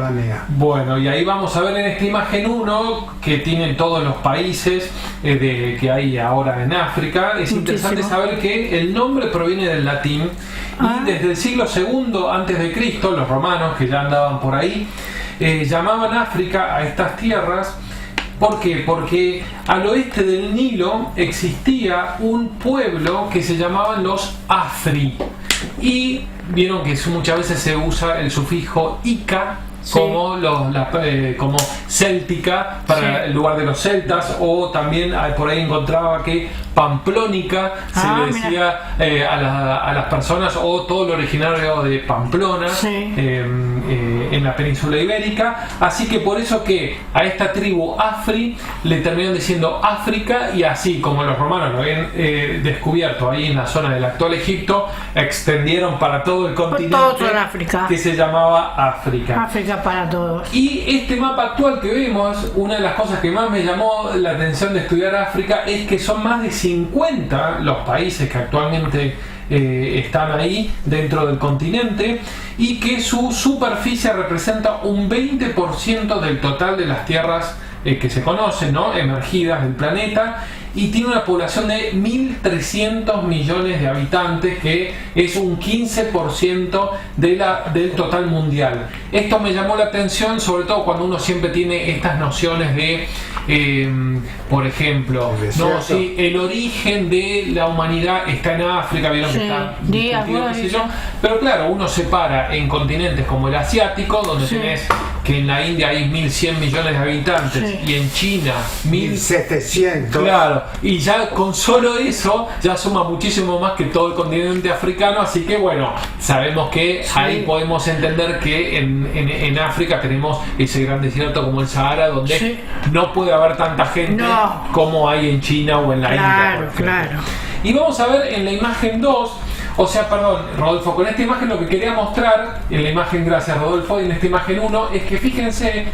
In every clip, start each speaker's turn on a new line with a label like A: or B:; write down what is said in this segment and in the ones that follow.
A: mediterránea.
B: Bueno, y ahí vamos a ver en esta imagen 1 que tienen todos los países que hay ahora en África. Es interesante saber que el nombre proviene del latín y desde el siglo II antes de Cristo, los romanos que ya andaban por ahí llamaban África a estas tierras. ¿Por qué? Porque al oeste del Nilo existía un pueblo que se llamaban los Afri. Y vieron que muchas veces se usa el sufijo ica como como céltica para el lugar de los celtas, o también por ahí encontraba que pamplónica se le decía a las personas, o todo lo originario de Pamplona en la península ibérica. Así que por eso que a esta tribu Afri le terminaron diciendo África, y así como los romanos lo habían descubierto ahí en la zona del actual Egipto, extendieron para todo el continente que se llamaba África
C: para todos.
B: Y este mapa actual que vemos, una de las cosas que más me llamó la atención de estudiar África es que son más de 50 los países que actualmente están ahí dentro del continente, y que su superficie representa un 20% del total de las tierras que se conocen, ¿no?, emergidas del planeta, y tiene una población de 1.300 millones de habitantes, que es un 15% del total mundial. Esto me llamó la atención, sobre todo cuando uno siempre tiene estas nociones de, por ejemplo, el origen de la humanidad está en África, vieron que está discutido, qué sé yo. Pero claro, uno se para en continentes como el asiático, donde tenés que en la India hay 1.100 millones de habitantes, y en China 1.700. Claro, y ya con solo eso ya suma muchísimo más que todo el continente africano. Así que bueno, sabemos que ahí podemos entender que en África tenemos ese gran desierto como el Sahara, donde no puede haber tanta gente como hay en China o en la India. Claro. Y vamos a ver en la imagen 2. Rodolfo, con esta imagen lo que quería mostrar, en la imagen, gracias Rodolfo, y en esta imagen 1, es que fíjense,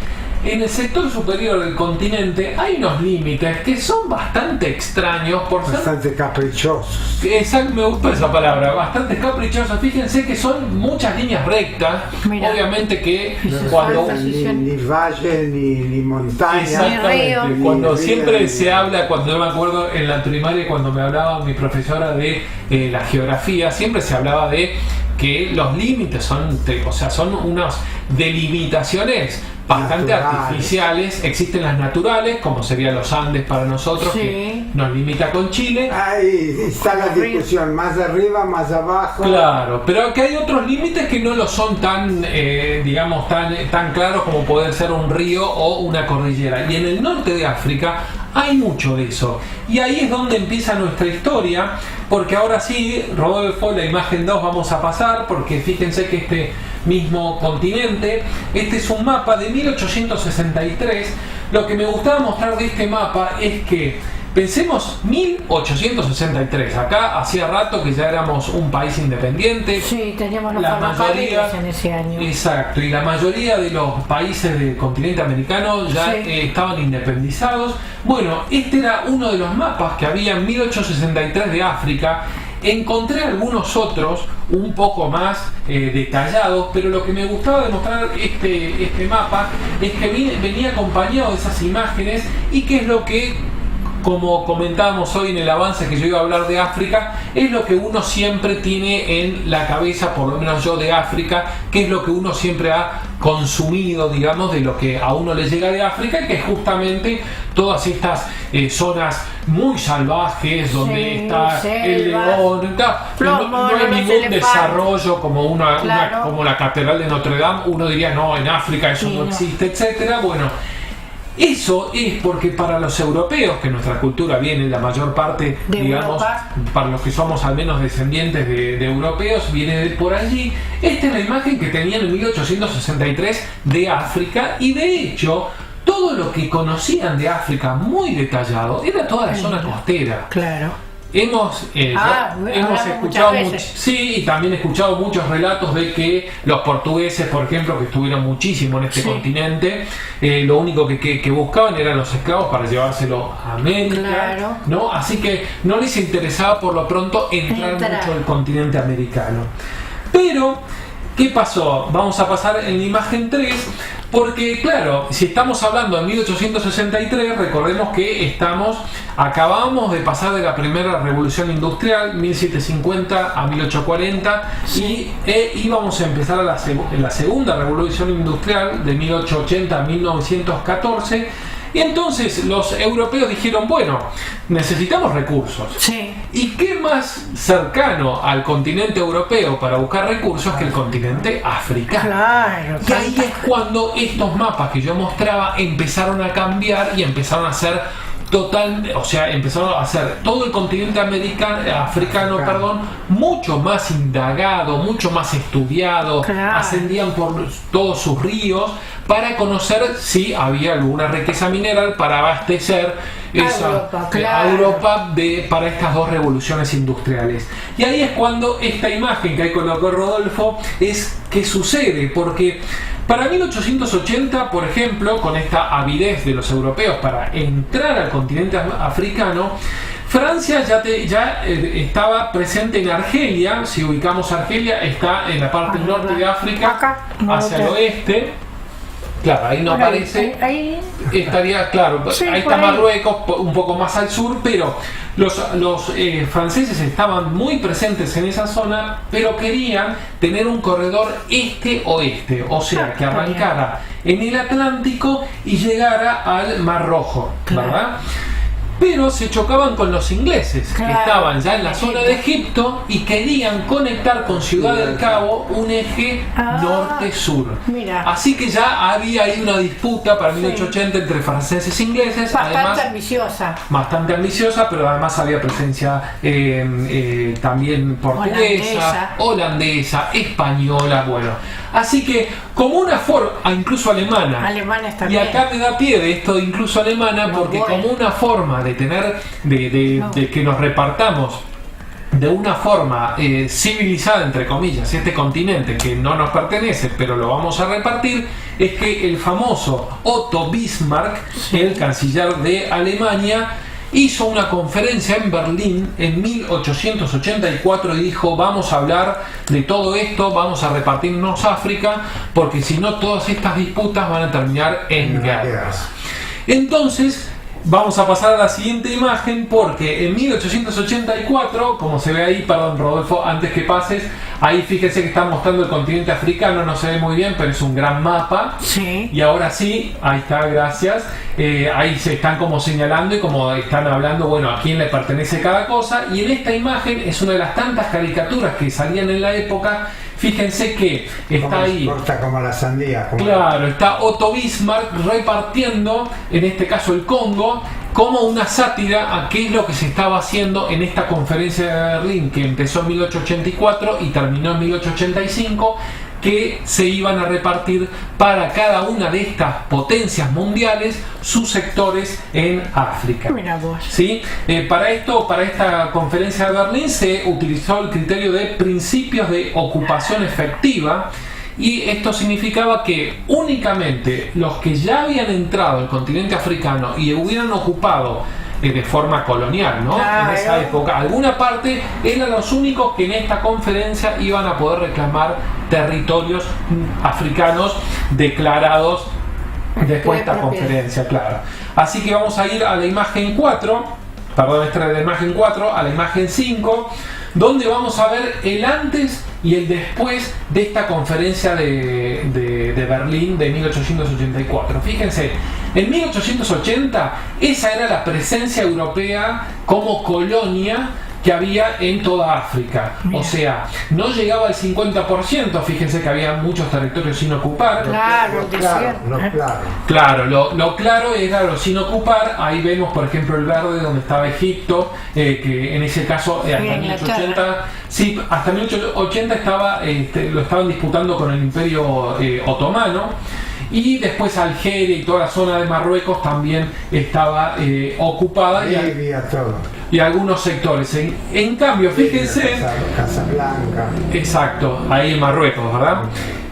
B: en el sector superior del continente hay unos límites que son bastante extraños, bastante caprichosos. Exacto, me gusta esa palabra, bastante caprichosos. Fíjense que son muchas líneas rectas. Obviamente que cuando
A: ni valle ni montaña.
B: Exactamente. Cuando siempre se habla, cuando yo me acuerdo en la primaria, cuando me hablaba mi profesora de la geografía, siempre se hablaba de que los límites son unas delimitaciones bastante artificiales. Existen las naturales, como serían los Andes para nosotros, que nos limita con Chile.
A: Ahí está la discusión, más arriba, más abajo.
B: Claro, pero que hay otros límites que no lo son tan, tan claros como poder ser un río o una cordillera. Y en el norte de África hay mucho de eso. Y ahí es donde empieza nuestra historia, porque ahora sí, Rodolfo, la imagen 2 vamos a pasar, porque fíjense que este mismo continente, este es un mapa de 1863. Lo que me gustaba mostrar de este mapa es que pensemos 1863, acá hacía rato que ya éramos un país independiente.
C: Sí, teníamos los ferrocarriles en ese año.
B: Exacto, y la mayoría de los países del continente americano ya estaban independizados. Bueno, este era uno de los mapas que había en 1863 de África. Encontré algunos otros un poco más detallados, pero lo que me gustaba demostrar este mapa es que venía acompañado de esas imágenes, y que es lo que, como comentábamos hoy en el avance que yo iba a hablar de África, es lo que uno siempre tiene en la cabeza, por lo menos yo, de África, que es lo que uno siempre ha consumido, digamos, de lo que a uno le llega de África, que es justamente todas estas zonas muy salvajes, donde está el león, no hay ningún desarrollo como como la Catedral de Notre Dame. Uno diría, no, en África eso no existe, etcétera. Bueno, eso es porque para los europeos, que nuestra cultura viene la mayor parte, digamos, para los que somos al menos descendientes de europeos, viene de por allí. Esta es la imagen que tenían en 1863 de África, y de hecho todo lo que conocían de África muy detallado era toda la zona costera.
C: Claro.
B: Hemos escuchado y también he escuchado muchos relatos de que los portugueses, por ejemplo, que estuvieron muchísimo en este continente, lo único que buscaban eran los esclavos para llevárselo a América, ¿no? Así que no les interesaba por lo pronto entrar mucho al continente americano. Pero ¿qué pasó? Vamos a pasar en la imagen 3. Porque claro, si estamos hablando de 1863, recordemos que acabamos de pasar de la primera revolución industrial, 1750 a 1840, y íbamos a empezar a la segunda revolución industrial de 1880 a 1914. Y entonces los europeos dijeron, bueno, necesitamos recursos.
C: Sí.
B: ¿Y qué más cercano al continente europeo para buscar recursos que el continente africano?
C: Claro.
B: Y ahí es cuando estos mapas que yo mostraba empezaron a cambiar y empezaron a ser empezaron a hacer todo el continente africano, mucho más indagado, mucho más estudiado.
C: Claro.
B: Ascendían por todos sus ríos para conocer si había alguna riqueza mineral para abastecer a Europa para estas dos revoluciones industriales. Y ahí es cuando esta imagen que ahí colocó Rodolfo es que sucede, porque para 1880, por ejemplo, con esta avidez de los europeos para entrar al continente africano, Francia ya estaba presente en Argelia. Si ubicamos Argelia, está en la parte norte de África, hacia el oeste. Claro, ahí no aparece.
C: Ahí
B: estaría, claro, sí, ahí está Marruecos, un poco más al sur, pero los franceses estaban muy presentes en esa zona, pero querían tener un corredor este-oeste, o sea, que arrancara en el Atlántico y llegara al Mar Rojo, ¿verdad? Pero se chocaban con los ingleses, que estaban ya en la zona de Egipto y querían conectar con Ciudad del Cabo un eje norte-sur. Así que ya había ahí una disputa para 1880 entre franceses e ingleses. Bastante ambiciosa, pero además había presencia también portuguesa, holandesa, española, bueno. Así que como una forma, incluso alemana, y acá me da pie de esto de incluso alemana, porque como una forma de tener, de que nos repartamos de una forma civilizada, entre comillas, este continente que no nos pertenece, pero lo vamos a repartir, es que el famoso Otto Bismarck, el canciller de Alemania, hizo una conferencia en Berlín en 1884 y dijo: vamos a hablar de todo esto, vamos a repartirnos África, porque si no todas estas disputas van a terminar en guerras. Entonces vamos a pasar a la siguiente imagen, porque en 1884, como se ve ahí, perdón Rodolfo, antes que pases, ahí fíjense que están mostrando el continente africano, no se ve muy bien, pero es un gran mapa.
C: Sí.
B: Y ahora sí, ahí está, gracias. Ahí se están como señalando y como están hablando, bueno, a quién le pertenece cada cosa. Y en esta imagen es una de las tantas caricaturas que salían en la época. Fíjense que está ahí.
A: Como la sandía.
B: Claro, está Otto Bismarck repartiendo, en este caso el Congo, como una sátira a qué es lo que se estaba haciendo en esta conferencia de Berlín, que empezó en 1884 y terminó en 1885, que se iban a repartir para cada una de estas potencias mundiales sus sectores en África.
C: Mira vos.
B: ¿Sí? Para esta conferencia de Berlín se utilizó el criterio de principios de ocupación efectiva, y esto significaba que únicamente los que ya habían entrado al continente africano y hubieran ocupado de forma colonial, ¿no?
C: Claro.
B: En esa época, alguna parte, eran los únicos que en esta conferencia iban a poder reclamar territorios africanos declarados después de esta conferencia, claro. Así que vamos a ir a la imagen 4, perdón, esta es la imagen 4, a la imagen 5, donde vamos a ver el antes y el después de esta conferencia de Berlín de 1884. Fíjense, en 1880 esa era la presencia europea como colonia que había en toda África. O sea, no llegaba al 50%, fíjense que había muchos territorios sin ocupar. Claro, lo claro era lo sin ocupar. Ahí vemos, por ejemplo, el verde donde estaba Egipto, que en ese caso hasta 1880, sí, hasta 1880 lo estaban disputando con el Imperio Otomano. Y después Algeria y toda la zona de Marruecos también estaba ocupada, y algunos sectores. En cambio, fíjense,
A: Casablanca.
B: exacto, ahí en Marruecos, ¿verdad?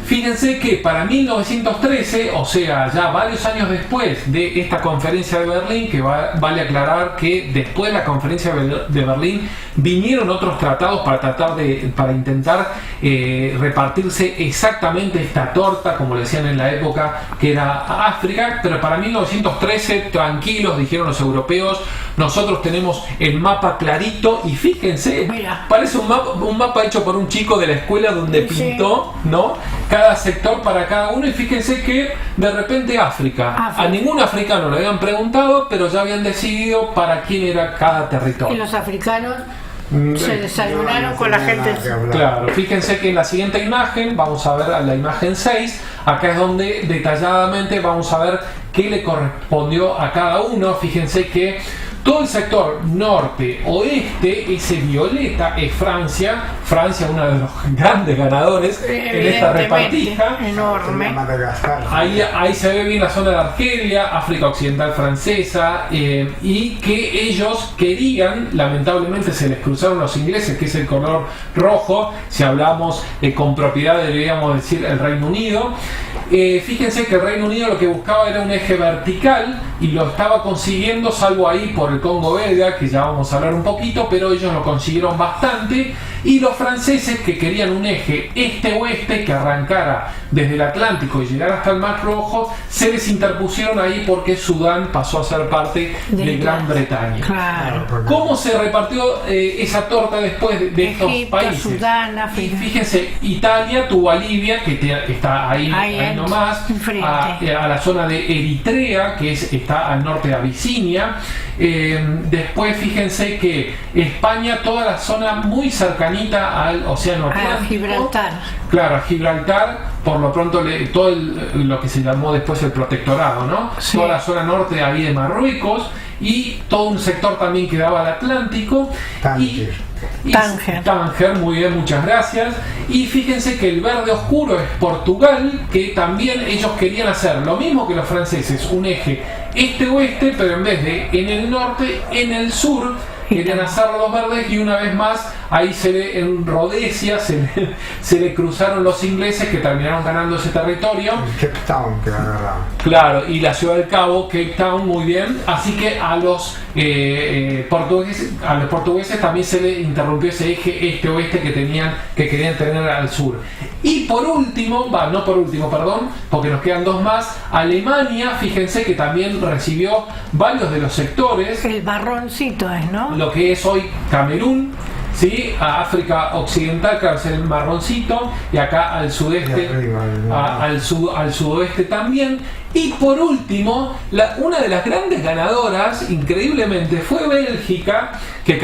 B: Fíjense que para 1913, o sea, ya varios años después de esta conferencia de Berlín, que vale aclarar que después de la conferencia de Berlín vinieron otros tratados para intentar repartirse exactamente esta torta, como le decían en la época, que era África, pero para 1913, tranquilos, dijeron los europeos, nosotros tenemos el mapa clarito y fíjense,
C: mira,
B: parece un mapa hecho por un chico de la escuela donde pintó, ¿no? Cada sector para cada uno, y fíjense que de repente África. A ningún africano le habían preguntado, pero ya habían decidido para quién era cada territorio.
C: Y los africanos se desayunaron con la gente.
B: Claro, fíjense que en la siguiente imagen, vamos a ver la imagen 6, acá es donde detalladamente vamos a ver qué le correspondió a cada uno. Fíjense que todo el sector norte-oeste, ese violeta, es Francia. Francia, uno de los grandes ganadores en esta repartija.
C: Enorme.
B: Ahí se ve bien la zona de Argelia, África Occidental Francesa, y que ellos querían, lamentablemente se les cruzaron los ingleses, que es el color rojo. Si hablamos con propiedad, deberíamos decir el Reino Unido. Fíjense que el Reino Unido lo que buscaba era un eje vertical y lo estaba consiguiendo, salvo ahí por el Congo belga, que ya vamos a hablar un poquito, pero ellos lo consiguieron bastante. Y los franceses, que querían un eje este-oeste que arrancara desde el Atlántico y llegara hasta el Mar Rojo, se les interpusieron ahí porque Sudán pasó a ser parte de Gran Bretaña.
C: Claro.
B: ¿Cómo se repartió esa torta después de estos
C: Egipto,
B: países?
C: Sudán, África.
B: Y fíjense, Italia tuvo a Libia, que está ahí nomás, a la zona de Eritrea, que está al norte de Abisinia. Después fíjense que España, toda la zona muy cercanita al Océano Atlántico.
C: A Gibraltar.
B: Claro, a Gibraltar, por lo pronto todo lo que se llamó después el protectorado, ¿no?
C: Sí.
B: Toda la zona norte ahí de Marruecos, y todo un sector también que daba al Atlántico. Tánger, muy bien, muchas gracias. Y fíjense que el verde oscuro es Portugal, que también ellos querían hacer lo mismo que los franceses, un eje este-oeste, pero en vez de en el norte, en el sur. Querían hacer los verdes, y una vez más ahí se ve en Rodesia, se le cruzaron los ingleses, que terminaron ganando ese territorio.
A: Cape Town que agarraron.
B: Claro, y la ciudad del Cabo, Cape Town, muy bien. Así que a los portugueses también se le interrumpió ese eje este-oeste que querían tener al sur. Y por último, porque nos quedan dos más, Alemania, fíjense que también recibió varios de los sectores.
C: El marroncito es, ¿no?
B: Lo que es hoy Camerún, ¿sí? A África Occidental, que es el marroncito, y acá al sudeste, al sudoeste también. Y por último, una de las grandes ganadoras, increíblemente, fue Bélgica, que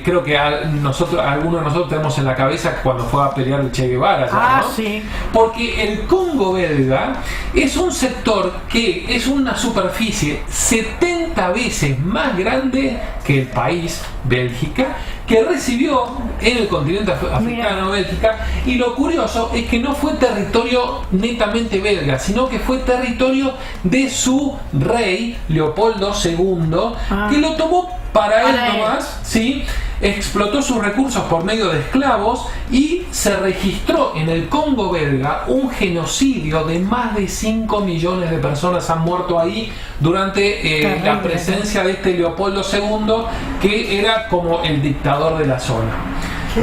B: creo que algunos de nosotros tenemos en la cabeza cuando fue a pelear el Che Guevara, ¿no?
C: Sí.
B: Porque el Congo belga es un sector que es una superficie 70 veces más grande que el país Bélgica, que recibió en el continente africano Bélgica. Y lo curioso es que no fue territorio netamente belga, sino que fue territorio de su rey Leopoldo II, que lo tomó para él nomás, ¿sí? Explotó sus recursos por medio de esclavos, y se registró en el Congo belga un genocidio de más de 5 millones de personas han muerto ahí durante la presencia de este Leopoldo II, que era como el dictador de la zona.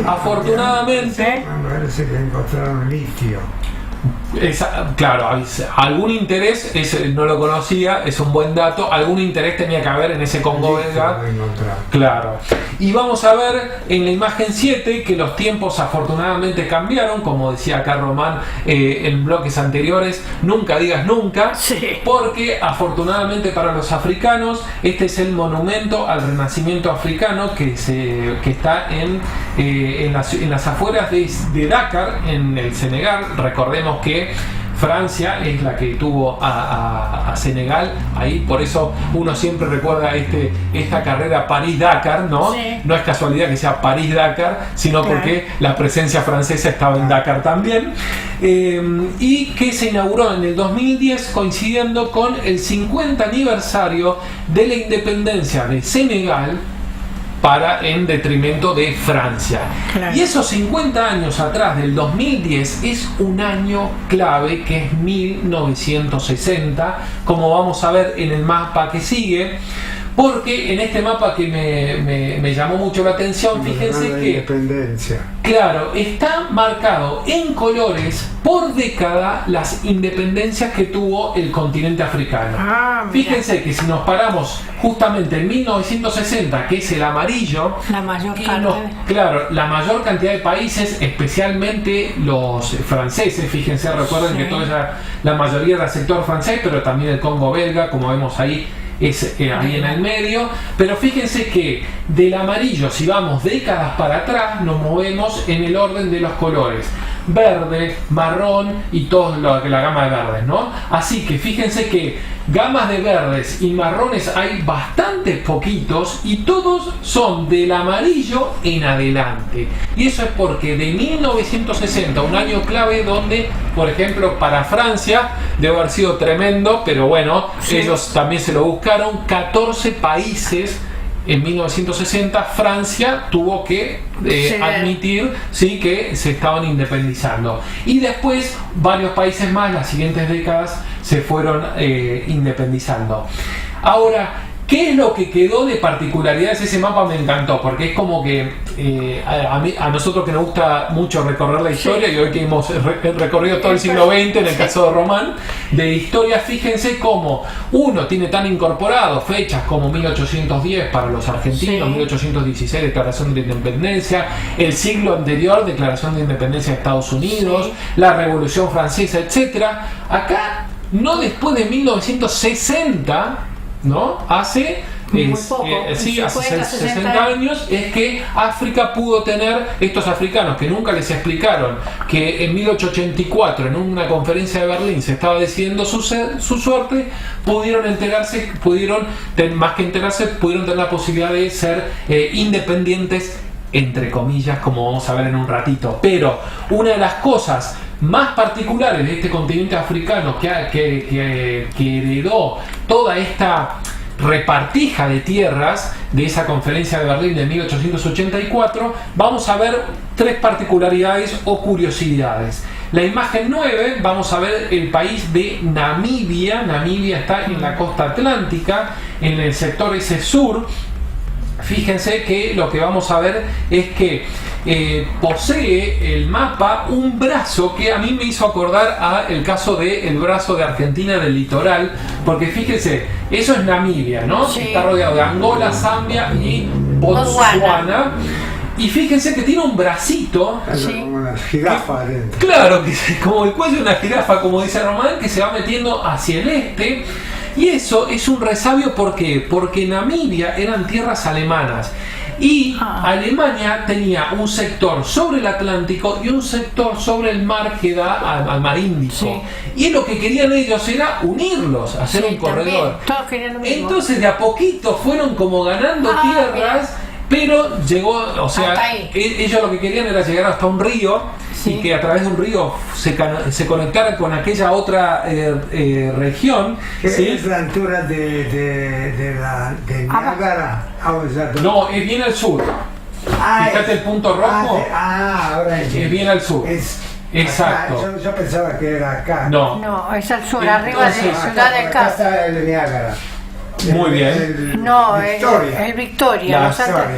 B: Afortunadamente,
A: parece que encontraron litio.
B: Claro, algún interés, no lo conocía, es un buen dato, algún interés tenía que haber en ese Congo belga. Claro. Y vamos a ver en la imagen 7 que los tiempos afortunadamente cambiaron, como decía acá Román en bloques anteriores, nunca digas nunca,
C: sí.
B: Porque afortunadamente para los africanos, este es el monumento al renacimiento africano que está en las afueras de Dakar, en el Senegal. Recordemos que Francia es la que tuvo a Senegal ahí, por eso uno siempre recuerda esta carrera París-Dakar, ¿no?
C: Sí.
B: No es casualidad que sea París-Dakar, sino porque la presencia francesa estaba en Dakar también, y que se inauguró en el 2010 coincidiendo con el 50 aniversario de la independencia de Senegal en detrimento de Francia.
C: Claro.
B: Y esos 50 años atrás, del 2010, es un año clave, que es 1960, como vamos a ver en el mapa que sigue. Porque en este mapa que me llamó mucho la atención, fíjense que,
A: independencia.
B: claro, está marcado en colores por década las independencias que tuvo el continente africano.
C: Mira.
B: Fíjense que si nos paramos justamente en 1960, que es el amarillo,
C: La mayor
B: que
C: parte.
B: claro, la mayor cantidad de países, especialmente los franceses, fíjense, recuerden que toda la mayoría del sector francés, pero también el Congo belga, como vemos ahí, es ahí en el medio. Pero fíjense que del amarillo, si vamos décadas para atrás, nos movemos en el orden de los colores: verde, marrón y toda la gama de verdes, ¿no? Así que fíjense que gamas de verdes y marrones hay bastantes poquitos, y todos son del amarillo en adelante. Y eso es porque de 1960, un año clave donde, por ejemplo, para Francia debe haber sido tremendo, pero bueno, ellos también se lo buscaron, 14 países. En 1960 Francia tuvo que admitir que se estaban independizando, y después varios países más, las siguientes décadas, se fueron independizando. Ahora, ¿qué es lo que quedó de particularidades? Ese mapa me encantó, porque es como que a nosotros que nos gusta mucho recorrer la historia, y hoy que hemos recorrido todo el siglo XX, en el caso de Román, de historia, fíjense cómo uno tiene tan incorporado fechas como 1810 para los argentinos, 1816 declaración de independencia, el siglo anterior declaración de independencia de Estados Unidos, la Revolución Francesa, etcétera. Acá, no después de 1960, ¿no? Hace
C: poco,
B: hace 60 años es que África pudo tener, estos africanos que nunca les explicaron que en 1884 en una conferencia de Berlín se estaba decidiendo su suerte, pudieron enterarse, más que enterarse, pudieron tener la posibilidad de ser independientes, entre comillas, como vamos a ver en un ratito. Pero una de las cosas más particulares de este continente africano que heredó toda esta repartija de tierras de esa conferencia de Berlín de 1884, vamos a ver tres particularidades o curiosidades. La imagen 9, vamos a ver el país de Namibia. Namibia está en la costa atlántica, en el sector ese sur. Fíjense que lo que vamos a ver es que posee el mapa un brazo que a mí me hizo acordar a el caso del brazo de Argentina del litoral, porque fíjense, eso es Namibia, ¿no?
C: Sí.
B: Está rodeado de Angola, Zambia y Botsuana. Y fíjense que tiene un bracito,
A: como una jirafa adentro.
B: claro, que es como el cuello de una jirafa, como dice Román, que se va metiendo hacia el este. Y eso es un resabio, ¿por qué? Porque Namibia eran tierras alemanas, y Alemania tenía un sector sobre el Atlántico y un sector sobre el mar que da al mar Índico.
C: Sí.
B: Y lo que querían ellos era unirlos, hacer un corredor.
C: Todos querían lo mismo.
B: Entonces de a poquito fueron como ganando tierras, pero llegó, o sea, ellos lo que querían era llegar hasta un río, y que a través de un río se conectara con aquella otra región.
A: ¿Qué es la altura de Niágara?
B: No, es bien al sur. Fíjate el punto rojo.
A: Ahora
B: es bien al sur. Exacto.
A: Acá. Yo pensaba que era acá.
C: No, es al sur, arriba de Ciudad del Cabo.
A: Acá está el Niágara.
B: Muy bien.
C: No,
A: Victoria.
C: el Victoria.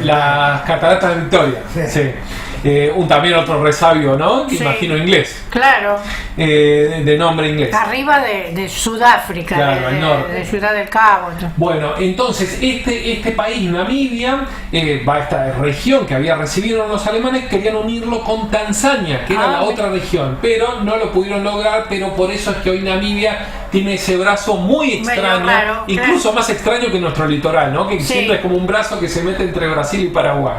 B: Las cataratas de Victoria. Sí. También otro resabio, ¿no? Que imagino inglés.
C: Claro.
B: De nombre inglés.
C: Arriba de Sudáfrica,
B: claro, al norte.
C: De Ciudad del Cabo.
B: Bueno, entonces este país, Namibia, esta región que había recibido los alemanes, querían unirlo con Tanzania, que era la otra región, pero no lo pudieron lograr. Pero por eso es que hoy Namibia tiene ese brazo muy extraño, raro, incluso más extraño que nuestro litoral, ¿no? Que siempre es como un brazo que se mete entre Brasil y Paraguay.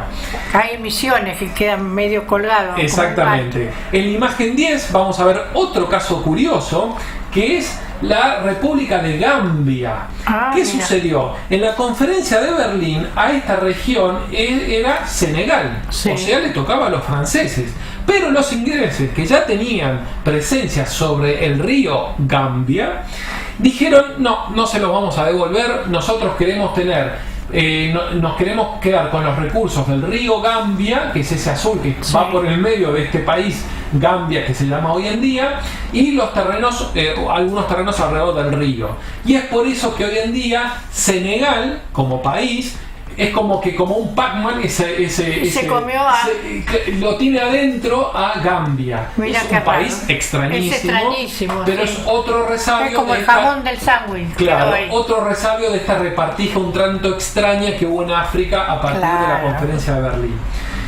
C: Hay emisiones que quedan medio colgados.
B: Exactamente. En la imagen 10 vamos a ver otro caso curioso, que es la República de Gambia. ¿Qué sucedió? En la conferencia de Berlín a esta región era Senegal, o sea, le tocaba a los franceses. Pero los ingleses, que ya tenían presencia sobre el río Gambia, dijeron: no se los vamos a devolver, nosotros queremos tener nos queremos quedar con los recursos del río Gambia, que es ese azul que va por el medio de este país, Gambia, que se llama hoy en día, y los terrenos, algunos terrenos alrededor del río. Y es por eso que hoy en día Senegal, como país, es como un Pac-Man,
C: se comió
B: lo tiene adentro a Gambia.
C: Mira,
B: es un país extrañísimo, pero es otro resabio.
C: Es como el jamón del sándwich.
B: Claro, otro resabio de esta repartija un tanto extraña que hubo en África a partir de la conferencia de Berlín.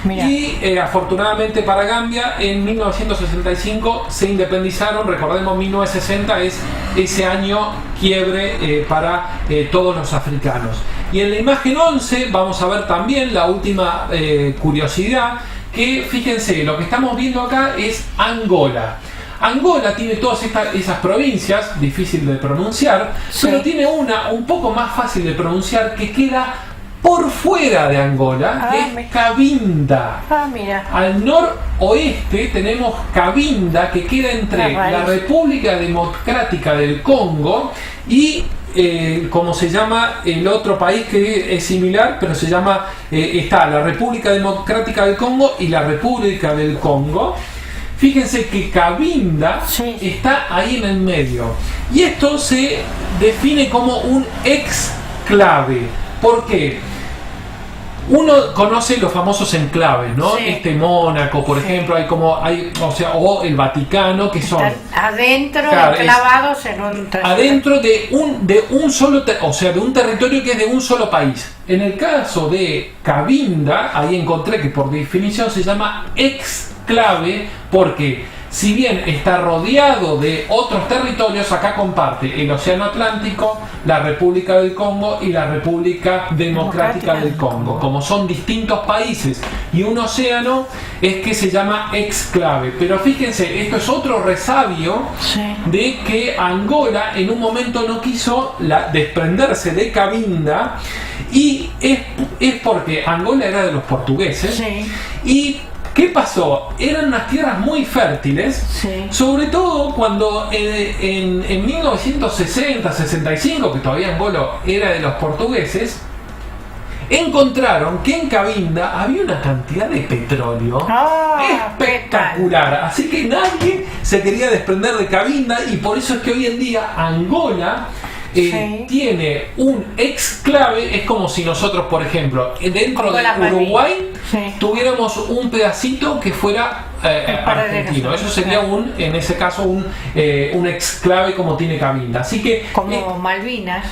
C: Mira.
B: Y afortunadamente para Gambia, en 1965 se independizaron. Recordemos, 1960 es ese año quiebre para todos los africanos. Y en la imagen 11 vamos a ver también la última curiosidad, que fíjense, lo que estamos viendo acá es Angola. Angola tiene todas esas provincias, difícil de pronunciar, pero tiene una un poco más fácil de pronunciar que queda por fuera de Angola, que es Cabinda.
C: Mira.
B: Al noroeste tenemos Cabinda, que queda entre la República Democrática del Congo y como se llama el otro país que es similar, pero se llama, está la República Democrática del Congo y la República del Congo. Fíjense que Cabinda está ahí en el medio. Y esto se define como un exclave. ¿Por qué? Uno conoce los famosos enclaves, ¿no? Mónaco, por ejemplo, o el Vaticano, que son
C: adentro, enclavados en un territorio.
B: Adentro de un solo, de un territorio que es de un solo país. En el caso de Cabinda, ahí encontré que por definición se llama exclave, porque si bien está rodeado de otros territorios, acá comparte el Océano Atlántico, la República del Congo y la República Democrática del Congo. Como son distintos países y un océano, es que se llama exclave. Pero fíjense, esto es otro resabio de que Angola en un momento no quiso desprenderse de Cabinda, y es porque Angola era de los portugueses. Y ¿qué pasó? Eran unas tierras muy fértiles, sobre todo cuando en 1960-65, que todavía Angola era de los portugueses, encontraron que en Cabinda había una cantidad de petróleo espectacular. Así que nadie se quería desprender de Cabinda, y por eso es que hoy en día Angola tiene un exclave. Es como si nosotros, por ejemplo, dentro de Uruguay tuviéramos un pedacito que fuera argentino. Eso sería en ese caso un exclave, como tiene Cabinda. Así que
C: como Malvinas,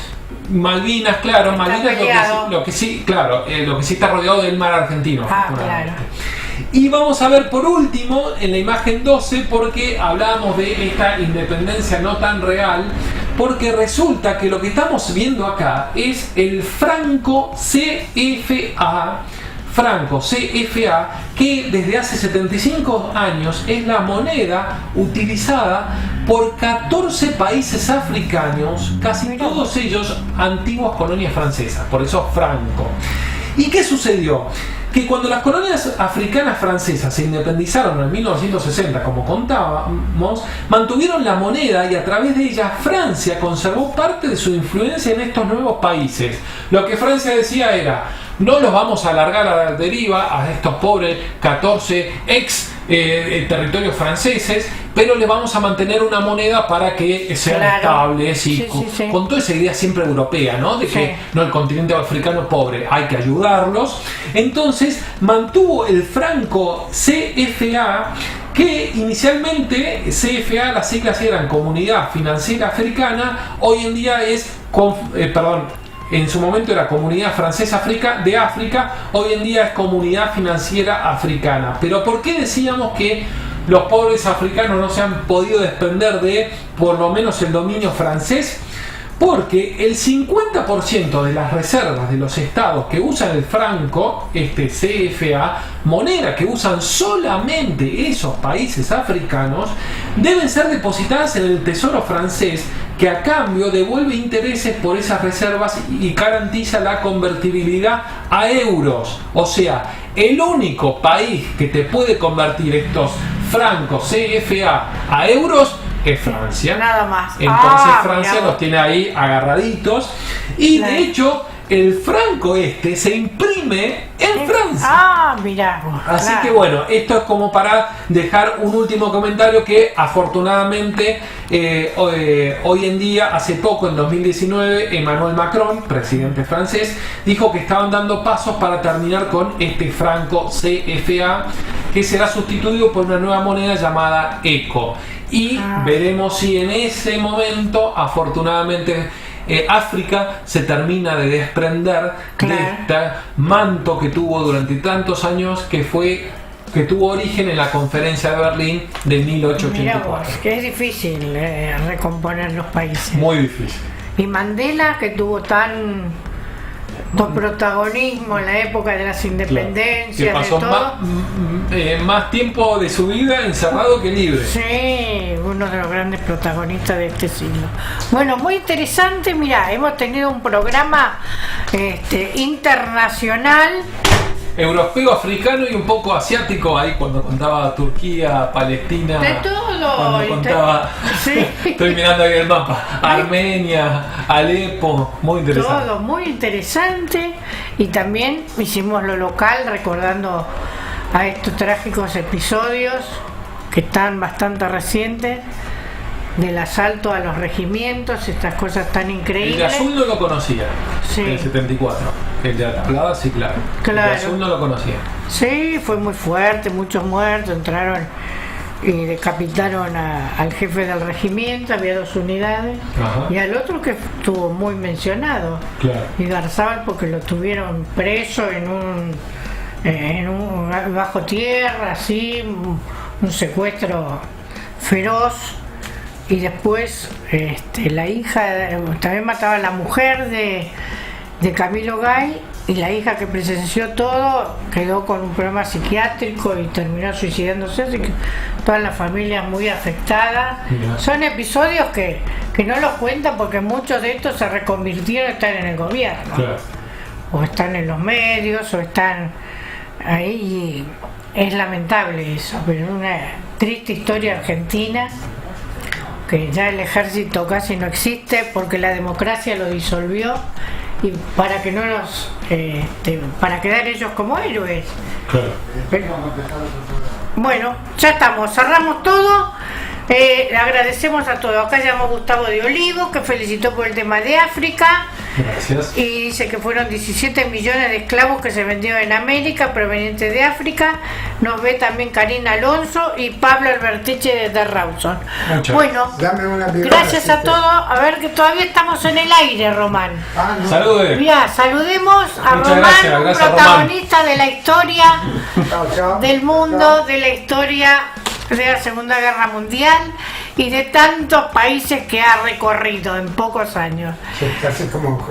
B: claro, Malvinas lo que sí está rodeado del mar argentino.
C: Claro.
B: Y vamos a ver por último en la imagen 12, porque hablábamos de esta independencia no tan real, porque resulta que lo que estamos viendo acá es el franco CFA, que desde hace 75 años es la moneda utilizada por 14 países africanos, casi todos ellos antiguas colonias francesas, por eso franco. ¿Y qué sucedió? Que cuando las colonias africanas francesas se independizaron en 1960, como contábamos, mantuvieron la moneda, y a través de ella Francia conservó parte de su influencia en estos nuevos países. Lo que Francia decía era: no los vamos a largar a la deriva a estos pobres 14 territorios franceses, pero les vamos a mantener una moneda para que sean estables, y con toda esa idea siempre europea, ¿no? De que no, el continente africano pobre, hay que ayudarlos. Entonces mantuvo el franco CFA, que inicialmente CFA, las siglas eran Comunidad Financiera Africana, hoy en día es en su momento era Comunidad Francesa de África, hoy en día es Comunidad Financiera Africana. Pero ¿por qué decíamos que los pobres africanos no se han podido desprender de por lo menos el dominio francés? Porque el 50% de las reservas de los estados que usan el franco, CFA, moneda que usan solamente esos países africanos, deben ser depositadas en el Tesoro francés, que a cambio devuelve intereses por esas reservas y garantiza la convertibilidad a euros. O sea, el único país que te puede convertir estos francos CFA a euros es Francia.
C: Nada más.
B: Entonces Francia los tiene ahí agarraditos, y de hecho el franco se imprime en Francia.
C: Ah, mirá.
B: Así
C: claro.
B: que bueno, esto es como para dejar un último comentario que afortunadamente hoy en día, hace poco, en 2019, Emmanuel Macron, presidente francés, dijo que estaban dando pasos para terminar con este franco CFA, que será sustituido por una nueva moneda llamada ECO. Y veremos si en ese momento, afortunadamente, África se termina de desprender de este manto que tuvo durante tantos años, que tuvo origen en la conferencia de Berlín de 1884.
C: Mirá vos, que es difícil recomponer los países.
B: Muy difícil.
C: Y Mandela, que tuvo tanto protagonismo en la época de las independencias,
B: que pasó
C: de todo.
B: Más tiempo de su vida encerrado que libre.
C: Sí, uno de los grandes protagonistas de este siglo. Bueno, muy interesante. Mirá, hemos tenido un programa internacional,
B: Europeo, africano y un poco asiático, ahí cuando contaba Turquía, Palestina,
C: de todo.
B: cuando contaba,
C: Sí.
B: estoy mirando aquí el mapa, Armenia, Alepo, muy interesante.
C: Todo muy interesante. Y también hicimos lo local, recordando a estos trágicos episodios que están bastante recientes, del asalto a los regimientos, estas cosas tan
B: El de
C: increíbles.
B: azul no lo conocía,
C: Sí.
B: el 74. El de Atablada sí, claro.
C: Claro.
B: El de azul no lo conocía.
C: Sí, fue muy fuerte, muchos muertos, entraron y decapitaron al jefe del regimiento, había 2 unidades,
B: Ajá.
C: y al otro que estuvo muy mencionado,
B: Claro.
C: y Garzábal, porque lo tuvieron preso en un bajo tierra, así, un secuestro feroz. Y después la hija, también mataba a la mujer de Camilo Gay, y la hija que presenció todo quedó con un problema psiquiátrico y terminó suicidándose, así que toda la familia muy afectada.
B: Mirá.
C: Son episodios que no los cuentan porque muchos de estos se reconvirtieron, están en el gobierno,
B: Claro.
C: o están en los medios, o están ahí, y es lamentable eso, pero una triste historia argentina, que ya el ejército casi no existe porque la democracia lo disolvió, y para que no nos para quedar ellos como héroes.
B: Claro.
C: Bueno, ya estamos, cerramos todo. Agradecemos a todos. Acá llamó Gustavo de Olivo, que felicitó por el tema de África.
B: Gracias.
C: Y dice que fueron 17 millones de esclavos que se vendieron en América provenientes de África. Nos ve también Karina Alonso y Pablo Alberteche desde Rawson.
B: Muchas
C: Bueno,
A: Dame una birra,
C: gracias a
A: si
C: todos. A ver, que todavía estamos en el aire, Román.
A: no.
B: Saludos.
C: Mira, saludemos a
B: Muchas
C: Román,
B: gracias,
C: un
B: gracias,
C: protagonista de la historia
A: Chao, chao.
C: del mundo, de la historia de la Segunda Guerra Mundial y de tantos países que ha recorrido en pocos años.
A: Sí, casi como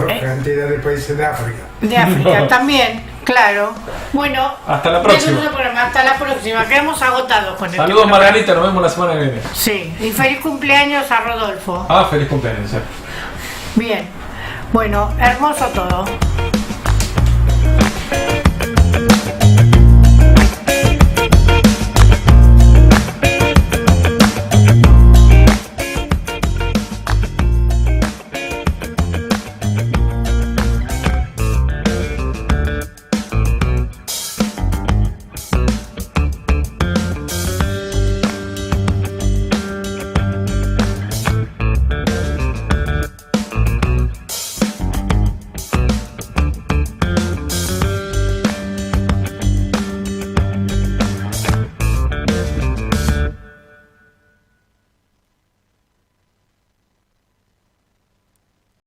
A: la cantidad de países de África.
C: De África también, claro. Bueno,
B: Hasta la próxima.
C: Hasta la próxima. Quedamos agotados con esto.
B: Saludos, Margarita, nos vemos la semana que viene.
C: Sí, y feliz cumpleaños a Rodolfo.
B: Feliz cumpleaños.
C: Bien, bueno, hermoso todo.